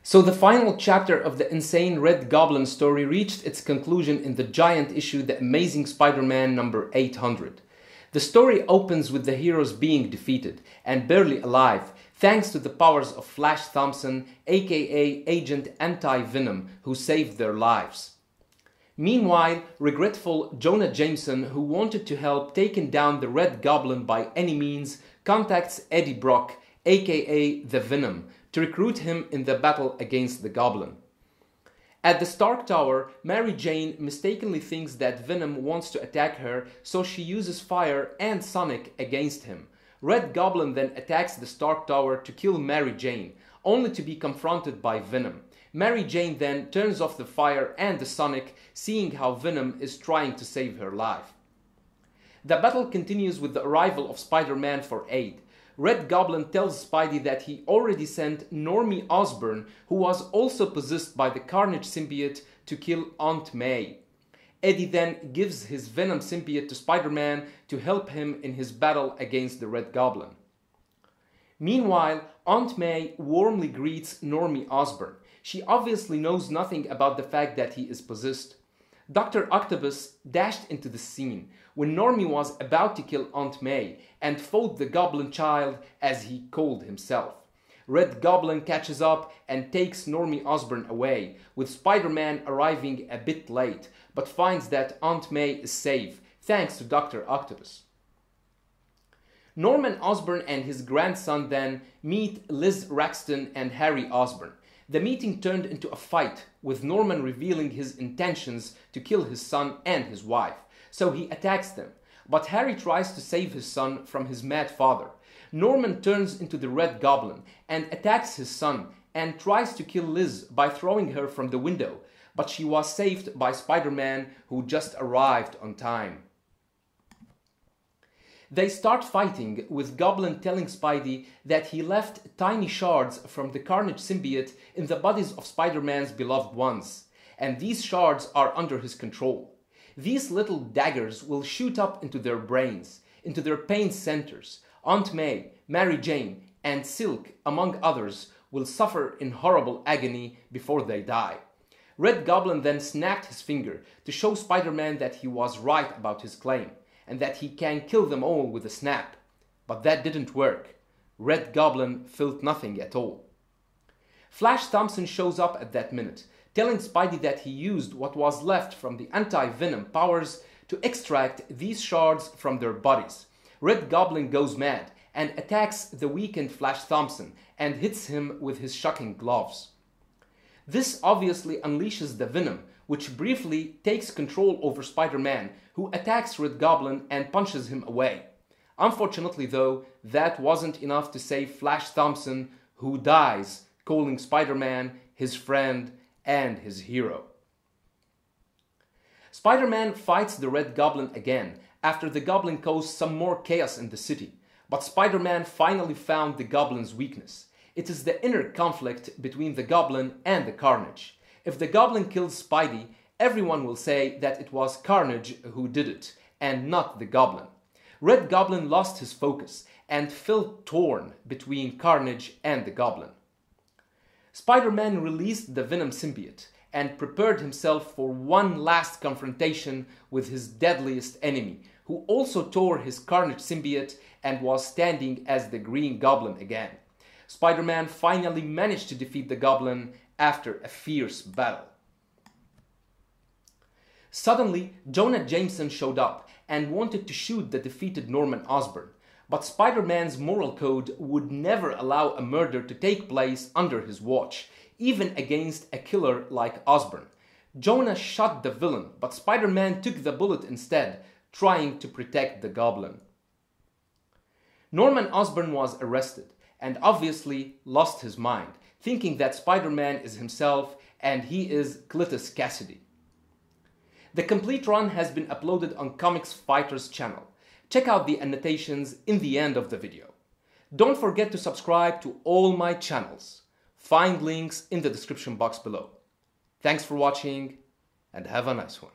So the final chapter of the insane Red Goblin story reached its conclusion in the giant issue The Amazing Spider-Man number 800. The story opens with the heroes being defeated and barely alive thanks to the powers of Flash Thompson, aka Agent Anti-Venom, who saved their lives. Meanwhile, regretful Jonah Jameson, who wanted to help taking down the Red Goblin by any means, contacts Eddie Brock, aka the Venom, to recruit him in the battle against the Goblin. At the Stark Tower, Mary Jane mistakenly thinks that Venom wants to attack her, so she uses fire and Sonic against him. Red Goblin then attacks the Stark Tower to kill Mary Jane, only to be confronted by Venom. Mary Jane then turns off the fire and the Sonic, seeing how Venom is trying to save her life. The battle continues with the arrival of Spider-Man for aid. Red Goblin tells Spidey that he already sent Normie Osborn, who was also possessed by the Carnage symbiote, to kill Aunt May. Eddie then gives his Venom symbiote to Spider-Man to help him in his battle against the Red Goblin. Meanwhile, Aunt May warmly greets Normie Osborn. She obviously knows nothing about the fact that he is possessed. Dr. Octopus dashed into the scene when Normie was about to kill Aunt May and fought the Goblin Child, as he called himself. Red Goblin catches up and takes Normie Osborn away, with Spider-Man arriving a bit late, but finds that Aunt May is safe, thanks to Dr. Octopus. Norman Osborn and his grandson then meet Liz Raxton and Harry Osborn. The meeting turned into a fight, with Norman revealing his intentions to kill his son and his wife, so he attacks them. But Harry tries to save his son from his mad father. Norman turns into the Red Goblin and attacks his son and tries to kill Liz by throwing her from the window, but she was saved by Spider-Man, who just arrived on time. They start fighting, with Goblin telling Spidey that he left tiny shards from the Carnage symbiote in the bodies of Spider-Man's beloved ones, and these shards are under his control. These little daggers will shoot up into their brains, into their pain centers. Aunt May, Mary Jane, and Silk, among others, will suffer in horrible agony before they die. Red Goblin then snapped his finger to show Spider-Man that he was right about his claim, and that he can kill them all with a snap. But that didn't work. Red Goblin felt nothing at all. Flash Thompson shows up at that minute, telling Spidey that he used what was left from the anti-venom powers to extract these shards from their bodies. Red Goblin goes mad and attacks the weakened Flash Thompson and hits him with his shocking gloves. This obviously unleashes the Venom, which briefly takes control over Spider-Man, who attacks Red Goblin and punches him away. Unfortunately though, that wasn't enough to save Flash Thompson, who dies, calling Spider-Man his friend and his hero. Spider-Man fights the Red Goblin again, after the Goblin caused some more chaos in the city. But Spider-Man finally found the Goblin's weakness. It is the inner conflict between the Goblin and the Carnage. If the Goblin kills Spidey, everyone will say that it was Carnage who did it, and not the Goblin. Red Goblin lost his focus and felt torn between Carnage and the Goblin. Spider-Man released the Venom symbiote and prepared himself for one last confrontation with his deadliest enemy, who also tore his Carnage symbiote and was standing as the Green Goblin again. Spider-Man finally managed to defeat the Goblin after a fierce battle. Suddenly, Jonah Jameson showed up and wanted to shoot the defeated Norman Osborn, but Spider-Man's moral code would never allow a murder to take place under his watch, even against a killer like Osborn. Jonah shot the villain, but Spider-Man took the bullet instead, trying to protect the Goblin. Norman Osborn was arrested and obviously lost his mind, thinking that Spider-Man is himself and he is Cletus Cassidy. The complete run has been uploaded on Comics Fighters channel. Check out the annotations in the end of the video. Don't forget to subscribe to all my channels. Find links in the description box below. Thanks for watching and have a nice one.